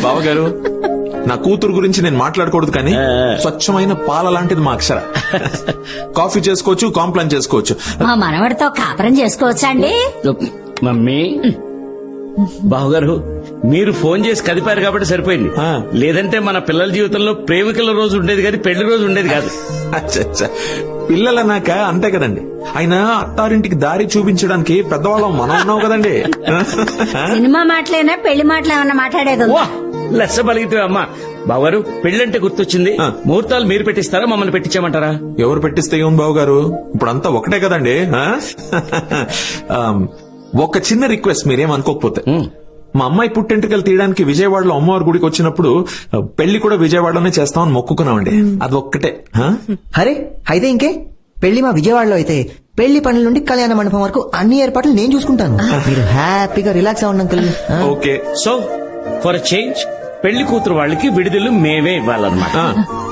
బావగారు, నా కూతురు గురించి నేను మాట్లాడకూడదు కానీ స్వచ్ఛమైన పాల లాంటిది మా అక్షర. కాఫీ చేసుకోవచ్చు, కాంప్లైంట్ చేసుకోవచ్చు. మా మనవడితో కాపురం చేసుకోవచ్చా అండి? మమ్మీ, బావగారు మీరు ఫోన్ చేసి కదిపారు కాబట్టి సరిపోయింది. లేదంటే మన పిల్లల జీవితంలో ప్రేమికుల రోజు ఉండేది కానీ పెళ్లి రోజు ఉండేది కాదు. అచ్చా, పిల్లలన్నాక అంతే కదండి. అయినా అత్తారింటికి దారి చూపించడానికి పెద్దవాళ్ళం మనం ఉన్నావు కదండి. సినిమా మాటలేనా పెళ్లి మాటలు ఏమన్నా మాట్లాడేది? లెస్స బలిగితే అమ్మా. బావగారు, పెళ్ళంటే గుర్తొచ్చింది. ముహూర్తాలు మీరు పెట్టిస్తారా, మమ్మల్ని పెట్టించామంటారా? ఎవరు పెట్టిస్తే ఏం బావగారు, ఇప్పుడంతా ఒకటే కదండి. ఒక చిన్న రిక్వెస్ట్, మీరేం అనుకోకపోతే. మా అమ్మాయి పుట్టింటికలు తీయడానికి విజయవాడలో అమ్మవారి గుడికి వచ్చినప్పుడు పెళ్లి కూడా విజయవాడలోనే చేస్తామని మొక్కుకున్నామండి. అది ఒక్కటే. అరే అయితే ఇంకే, పెళ్లి మా విజయవాడలో అయితే పెళ్లి పనుల నుండి కళ్యాణ మండపం వరకు అన్ని ఏర్పాట్లు నేను చూసుకుంటాను. మీరు హ్యాపీగా రిలాక్స్ అవ్వండి uncle. Okay. So for change పెళ్లి కూతురు వాళ్ళకి విడుదల మేమే ఇవ్వాలన్నమాట.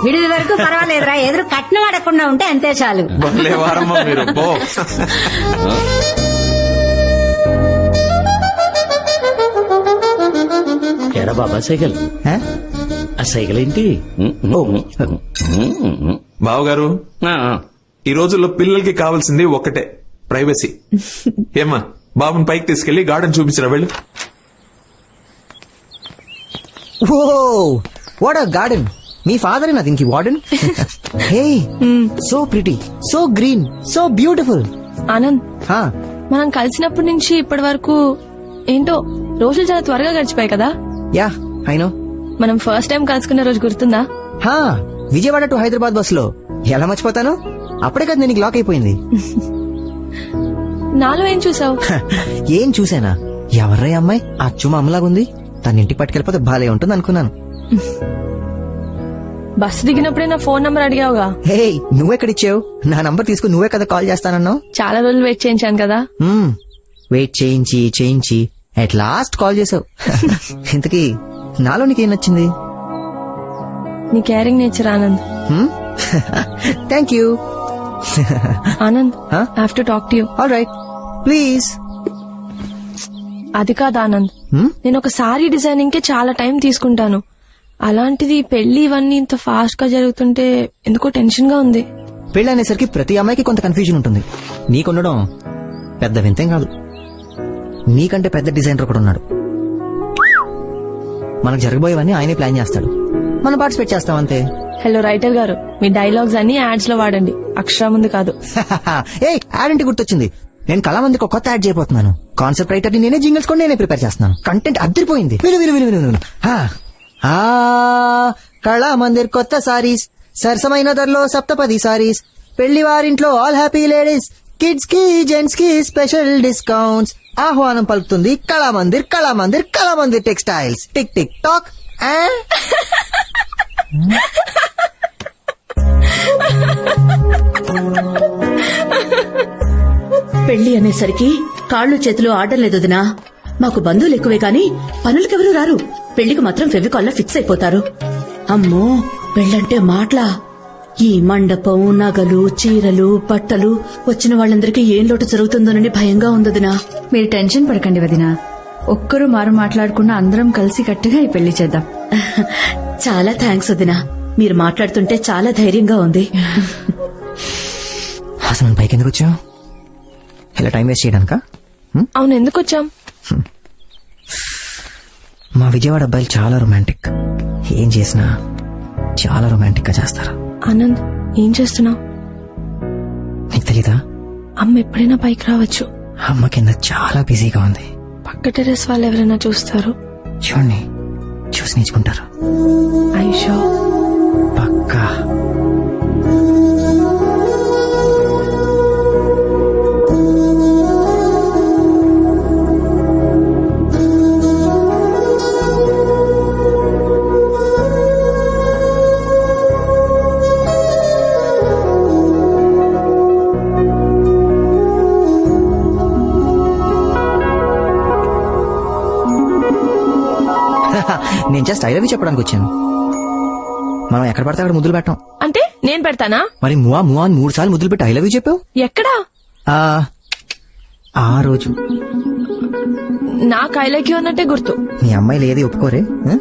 విడిది వరకు పర్వాలేదురా, ఎదురు కట్నం అడగకుండా ఉంటే అంతే చాలు. మీరు ఎరా బాబా సైకిల్, ఆ సైకిల్ ఏంటి? బావగారు, ఈ రోజుల్లో పిల్లలకి కావాల్సింది ఒక్కటే, ప్రైవసీ. ఏమ్మా, బాబుని పైకి తీసుకెళ్లి గార్డెన్ చూపించరా వెళ్ళు. Oh what a garden. మీ ఫాదర్ నా దీనికి warden. Hey, so pretty, so green, so beautiful. Anand, మనం కలిసినప్పటి నుంచి ఇప్పటి వరకు ఏంటో రోజులు చాలా త్వరగా గడిచిపోయాయి కదా. Yeah I know. మనం ఫస్ట్ టైం కలుసుకున్న రోజు గుర్తుందా? విజయవాడ టు హైదరాబాద్ బస్ లో. ఎలా మర్చిపోతాను, అప్పుడే కదా నేను లాక్ అయిపోయింది. నాలో ఏం చూసావు? ఏం చూసానా, ఎవర్రా అమ్మాయి అచ్చు మా అమ్మలాగుంది, తన ఇంటికి పట్టుకెళ్ళిపోతే బాలే ఉంటుంది అనుకున్నాను. బస్సు దిగినప్పుడే నా ఫోన్ నంబర్ అడిగావుగా. హే, నువ్వెక్కడిచ్చావు? నా నంబర్ తీసుకుని నువ్వే కదా కాల్ చేస్తానన్నావు. చాలా రోజులు వెయిట్ చేయించాను కదా. వెయిట్ చేయించి అట్ లాస్ట్ కాల్ చేసావు. ఇంతకీ నాలో నీకేం నచ్చింది? నీ caring nature Anand. Thank you Anand. I have to talk to you. All right, please. అది కాదు ఆనంద్, నేను ఒక సారీ డిజైనింగ్ కి చాలా టైం తీసుకుంటాను. అలాంటిది పెళ్లి ఇవన్నీ ఇంత ఫాస్ట్ గా జరుగుతుంటే ఎందుకో టెన్షన్ గా ఉంది. పెళ్లి అనేసరికి ప్రతి అమ్మాయికి కొంత కన్ఫ్యూజన్ ఉంటుంది. నీకుండడం పెద్ద వింతేం కాదు. నీకంటే పెద్ద డిజైనర్ కూడా ఉన్నాడు. మనకు జరగబోయేవన్నీ ఆయనే ప్లాన్ చేస్తాడు, మనం పార్టిసిపేట్ చేస్తాం అంతే. హలో రైటర్ గారు, మీ డైలాగ్స్ అన్ని యాడ్స్ లో వాడండి, అక్షరా ముందు కాదు. ఏ యాడ్ అంటే గుర్తొచ్చింది, నేను కళామందికి ఒక కొత్త యాడ్ చేయబోతున్నాను. కాన్సెప్ట్ రైటర్ ని నేనే, జింగిల్స్ కూడా నేనే ప్రిపేర్ చేస్తున్నాను. కంటెంట్ అదిరిపోయింది. విను. కళామందిర్ కొత్త సారీస్, సరసమైన ధరలో సప్తపది సారీస్, పెళ్లి వారింట్లో ఆల్ హ్యాపీ లేడీస్, కిడ్స్ కి జెంట్స్ కి స్పెషల్ డిస్కౌంట్స్. ఆహ్వానం పలుకుతుంది Kalamandir textiles. Tick tick talk. పెళ్లి అనేసరికి కాళ్ళు చేతులు ఆడలేదు వదినా. మాకు బంధువులు ఎక్కువే కాని పనులకెవరూ రారు. పెళ్లికి మాత్రం ఫెవికాల్లో ఫిక్స్ అయిపోతారు. అమ్మో, పెళ్ళంటే మాటలా. ఈ మండపం, నగలు, చీరలు, బట్టలు, వచ్చిన వాళ్ళందరికీ ఏం లోటు జరుగుతుందోనని భయంగా ఉందదినా. మీరు టెన్షన్ పడకండి వదినా, ఒక్కరు మారు మాట్లాడకుండా అందరం కలిసి కట్టుగా ఈ పెళ్లి చేద్దాం. చాలా థ్యాంక్స్ వదినా, మీరు మాట్లాడుతుంటే చాలా ధైర్యంగా ఉంది. అసలు పైకి ఎందుకు వచ్చావు? ఇలా టైం వేస్ట్ చేయడానికా? అవును, ఎందుకు వచ్చాం? మా విజయవాడ అబ్బాయిలు చాలా రొమాంటిక్. ఏం చేసినా చాలా రొమాంటిక్ గా చేస్తారు. ఆనంద్, ఏం చేస్తున్నావు? నీకు తెలీదా? అమ్మ ఎప్పుడైనా పైకి రావచ్చు. అమ్మ కింద చాలా బిజీగా ఉంది. పక్క టెర్రస్ వాళ్ళు ఎవరైనా చూస్తారు. చూడండి, చూసి నేర్చుకుంటారు. ఐషో పక్కా. నేను జస్ట్ ఐ లవ్ యూ చెప్పడానికి వచ్చాను. మనం ఎక్కడ పడితే అక్కడ ముద్దులు పెట్టాం. అంటే నేను పెడతానా? మరి మువా అని 3 సార్లు ముద్దులు పెట్టి ఐ లవ్ యూ చెప్పావు. ఎక్కడా? ఆ రోజు నాకు ఐ లైక్ యూ అన్నట్టే గుర్తు. మీ అమ్మాయిలు ఏది ఒప్పుకోరే ఆ?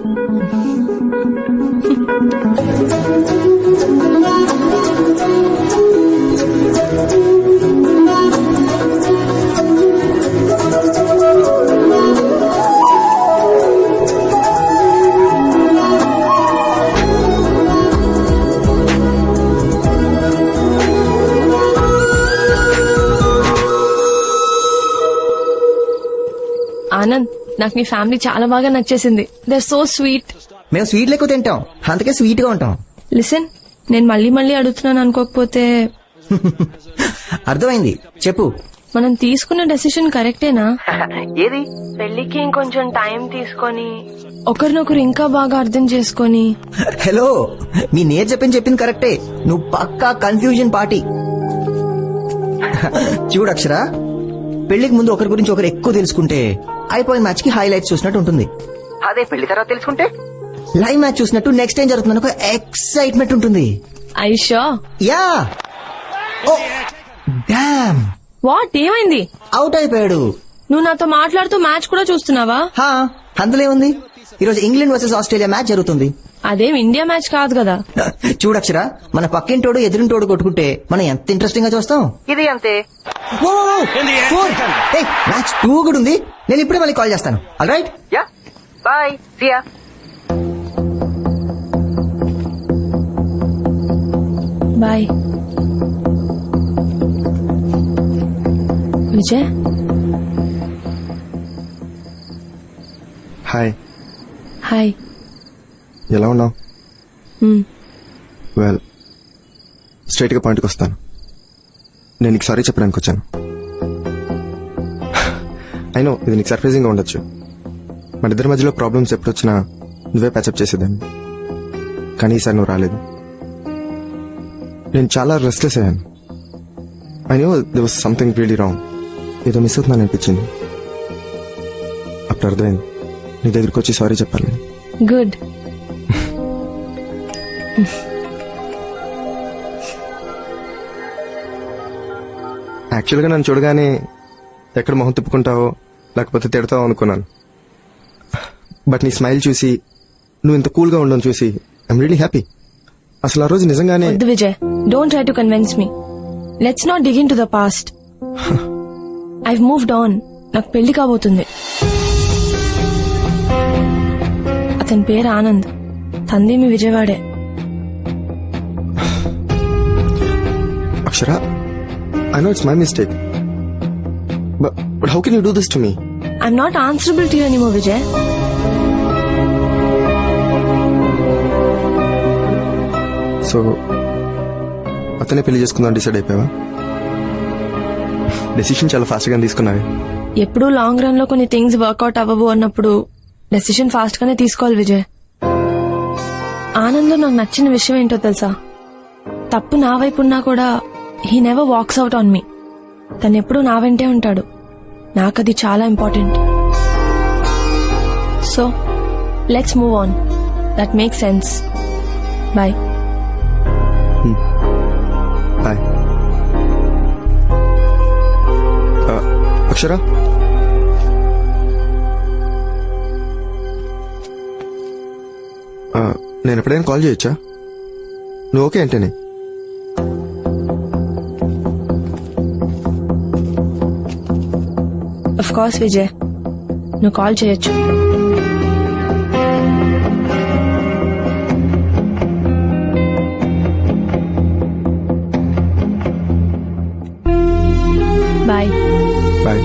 ఆనంద్, నాకు నీ ఫ్యామిలీ చాలా బాగా నచ్చేసింది. They are so sweet. మేము స్వీట్లు ఎక్కువ తింటాం, అందుకే స్వీట్ గా ఉంటాం. లిసన్, నేను మళ్ళీ మళ్ళీ అడుగుతున్నాను అనుకోకపోతే, అర్థమైంది, చెప్పు. మనం తీసుకున్న డెసిషన్ కరెక్టేనా? ఏది? పెళ్లికి ఇంకొంచెం టైం తీసుకొని ఒకరినొకరు ఇంకా బాగా అర్థం చేసుకొని. హలో, మీ నేర్ చెప్పింది కరెక్టే. నువ్వు పక్కా కన్ఫ్యూజన్ పార్టీ. చూడు అక్షర, పెళ్లికి ముందు ఒకరి గురించి ఒకరు ఎక్కువ తెలుసుకుంటే అయిపోయిన మ్యాచ్ కి హైలైట్స్ చూసినట్టు ఉంటుంది. అదే పెళ్లి తర్వాత తెలుసుకుంటే లైవ్ మ్యాచ్ చూసినట్టు నెక్స్ట్ ఏం జరుగుతుందని ఒక ఎక్సైట్మెంట్ ఉంటుంది. ఐషో యా. ఓ డామ్, వాట్, ఏమైంది? అవుట్ అయిపోయాడు. నువ్వు నాతో మాట్లాడుతూ మ్యాచ్ కూడా చూస్తున్నావా? హా, అందులో ఏముంది? ఈరోజు ఇంగ్లాండ్ వర్సెస్ ఆస్ట్రేలియా మ్యాచ్ జరుగుతుంది. అదేం ఇండియా మ్యాచ్ కాదు కదా. చూడక్షరా, మన పక్కింటోడు ఎదురింటోడు కొట్టుకుంటే మనం ఎంత ఇంట్రెస్టింగ్ గా చూస్తాం. ఇది అంతే. మ్యాచ్ 2 కూడా ఉంది. నేను ఇప్పుడే మళ్ళీ కాల్ చేస్తాను. All right, ya, bye, see ya. Bye Vijay. Hi. Hi. ఎలా ఉన్నావు? వెల్, స్ట్రైట్ గా పాయింట్కి వస్తాను. నేను నీకు సారీ చెప్పడానికి వచ్చాను. అయినో ఇది నీకు సర్ప్రైజింగ్ గా ఉండొచ్చు. మన ఇద్దరి మధ్యలో ప్రాబ్లమ్స్ ఎప్పుడొచ్చినా నువ్వే ప్యాచప్ చేసేదాన్ని, కానీ ఈసారి నువ్వు రాలేదు. నేను చాలా రెస్ట్లెస్ అయ్యాను. I know they was something really wrong. ఏదో మిస్ అవుతుందని అనిపించింది. అప్పుడు అర్థమైంది నీ దగ్గరికి వచ్చి సారీ చెప్పాలి. గుడ్. యాక్చువల్గా నన్ను చూడగానే ఎక్కడ మొహం తిప్పుకుంటావో లేకపోతే తిడతావో అనుకున్నాను. బట్ నీ స్మైల్ చూసి, నువ్వు ఇంత కూల్ గా ఉండడం చూసి ఐఎమ్ రియలీ హ్యాపీ. అసలు ఆ రోజు నిజంగానే. వద్దు Vijay, don't try to convince me. Let's not dig in to the past. I've moved on. నాకు పెళ్లి కాబోతుంది. అతని పేరు ఆనంద్. తంది మీ విజయవాడే. అక్షర, I know it's my mistake. But how can you do this to me? I'm not answerable to you anymore, Vijay. So, అతనే పెళ్లి చేసుకుందాం decide అయిపోయావా? Decision చాలా ఫాస్ట్ గా తీసుకున్నావే. ఎప్పుడూ లాంగ్ రన్ లో కొన్ని థింగ్స్ వర్కౌట్ అవ్వవు అన్నప్పుడు డెసిషన్ ఫాస్ట్ గానే తీసుకోవాలి విజయ్. ఆనంద్ నాకు నచ్చిన విషయం ఏంటో తెలుసా? తప్పు నా వైపు ఉన్నా కూడా he never walks out on me. తనెప్పుడూ నా వెంటే ఉంటాడు. నాకది చాలా important. So let's move on. That makes sense. Bye. Bye. Akshara, నేను ఎప్పుడైనా కాల్ చేయొచ్చా? నువ్వు ఓకే అంటేనే. ఆఫ్ కోర్స్ విజయ్, నువ్వు కాల్ చేయొచ్చు. బాయ్. బాయ్.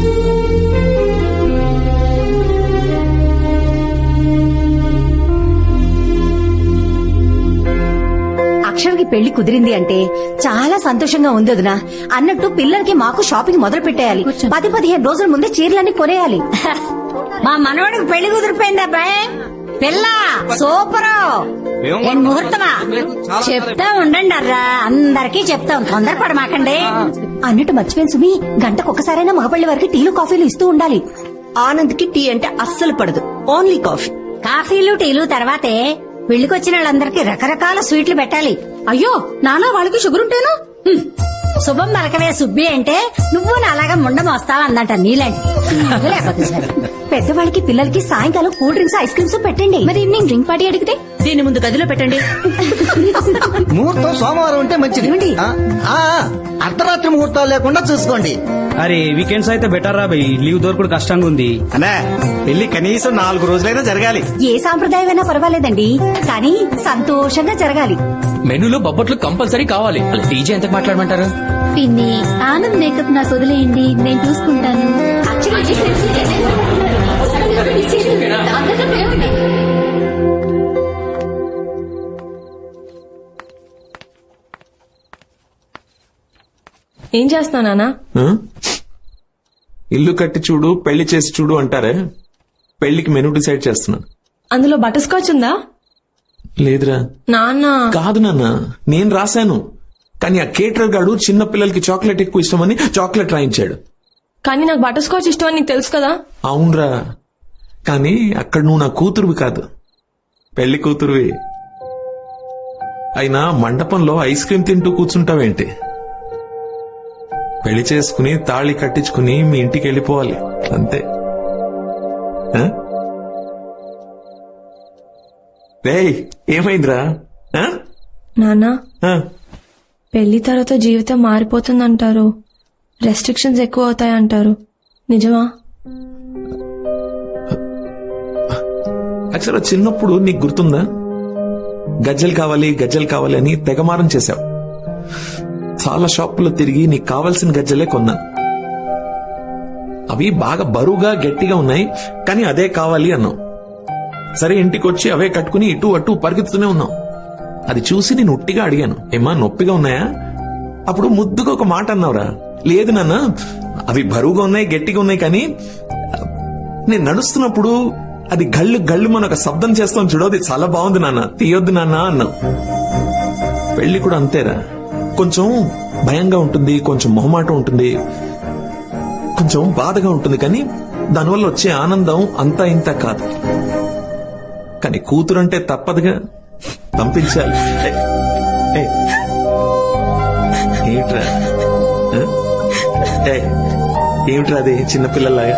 అక్షర్కి పెళ్లి కుదిరింది అంటే చాలా సంతోషంగా ఉంది వదినా. అన్నట్టు పిల్లలకి మాకు షాపింగ్ మొదలు పెట్టేయాలి. 10-15 రోజుల ముందే చీరలన్నీ కొనేయాలి. మా మనవడికి పెళ్లి కుదిరిపోయిందా అబ్బాయి? పిల్ల సూపరు. ముహూర్తమా? చెప్తా ఉండండి అర్రా, అందరికీ చెప్తాం, తొందరపడమాకండి. అన్నట్టు మర్చిపోయిన సుమి, గంటకు ఒక్కసారైనా మగపల్లి వారికి టీలు కాఫీలు ఇస్తూ ఉండాలి. ఆనంద్ కి టీ అంటే అస్సలు పడదు, ఓన్లీ కాఫీ. కాఫీలు టీలు తర్వాతే పెళ్లికొచ్చిన వాళ్ళందరికీ రకరకాల స్వీట్లు పెట్టాలి. అయ్యో, నానా వాళ్ళకి షుగర్ ఉంటేనా? శుభం మరకవే సుబ్బి అంటే నువ్వు నాలాగా ముండం వస్తావా అన్నట నీలాంటి లేకపోతే సరే. పెద్దవాళ్ళకి పిల్లలకి సాయంకాలం కూల్ డ్రింక్స్ ఐస్ క్రీమ్స్ పెట్టండి. మరి ఈవినింగ్ డ్రింక్ పార్టీ అడిగితే దీని ముందు గదిలో పెట్టండి. ముహూర్తం సోమవారం ఉంటే మంచిది. అర్ధరాత్రి ముహూర్తాలు లేకుండా చూసుకోండి. అరే వీకెండ్స్ అయితే బెటర్ రా భయ్, లీవ్ దొరకడు కష్టంగా ఉంది. అన్నా పెళ్లి కనీసం 4 రోజులైనా జరగాలి. ఏ సాంప్రదాయమైనా పర్వాలేదండి, కానీ సంతోషంగా జరగాలి. మెనూలో బొబ్బట్లు కంపల్సరీ కావాలి. అలా డీజే ఎంత మాట్లాడమంటారు? పిన్ని ఆనంద్ మేకప్ నాకు వదిలేయండి, నేను చూసుకుంటాను. ఏం చేస్తున్నా నాన్న? ఆ? ఇల్లు కట్టి చూడు పెళ్లి చేసి చూడు అంటారే, పెళ్లికి మెనూ డిసైడ్ చేస్తున్నాను. అందులో బటర్ స్కాచ్ ఉందా? లేదురా. నాన్న కాదు నాన్న, నేను రాశాను. కానీ ఆ కేటర్ గాడు చిన్న పిల్లలకి చాక్లెట్ ఎక్కువ ఇష్టమని చాక్లెట్ రాయించాడు. కానీ నాకు బటర్ స్కాచ్ ఇష్టం అని నీకు తెలుసు కదా. అవునరా, కానీ అక్కడ నువ్వు నా కూతురువి కాదు, పెళ్లి కూతురువి. అయినా మండపంలో ఐస్ క్రీమ్ తింటూ కూర్చుంటావేంటి? పెళ్లి చేసుకుని తాళి కట్టించుకుని మీ ఇంటికి వెళ్ళిపోవాలి అంతే. ఆ? రేయ్ ఏమైందిరా? ఆ? నాన్న ఆ? పెళ్లి తర్వాత జీవితం మారిపోతుందంటారు, రెస్ట్రిక్షన్స్ ఎక్కువ అవుతాయంటారు, నిజమా? యాక్చువల్గా చిన్నప్పుడు నీకు గుర్తుందా, గజ్జలు కావాలి అని తెగమారం చేశావు. చాలా షాపుల్లో తిరిగి నీకు కావాల్సిన గజ్జలే కొన్నా. అవి బాగా బరువుగా గట్టిగా ఉన్నాయి, కానీ అదే కావాలి అన్నావు. సరే ఇంటికి వచ్చి అవే కట్టుకుని ఇటు అటు పరిగెత్తుతూనే ఉన్నావు. అది చూసి నేను ఉట్టిగా అడిగాను, ఏమా నొప్పిగా ఉన్నాయా? అప్పుడు ముద్దుగా ఒక మాట అన్నావురా, లేదు నాన్న అవి బరువుగా ఉన్నాయి గట్టిగా ఉన్నాయి, కానీ నేను నడుస్తున్నప్పుడు అది గళ్ళు గళ్ళు మన ఒక శబ్దం చేస్తాం చూడు, అది చాలా బాగుంది నాన్న, తీయొద్దు నాన్న అన్నావు. పెళ్లి కూడా అంతేరా, కొంచెం భయంగా ఉంటుంది, కొంచెం మొహమాటం ఉంటుంది, కొంచెం బాధగా ఉంటుంది, కానీ దానివల్ల వచ్చే ఆనందం అంతా ఇంత కాదు. కానీ కూతురంటే తప్పదుగా, పంపించాలి. ఏమిట్రా ఏమిట్రా అది చిన్నపిల్లలాగా?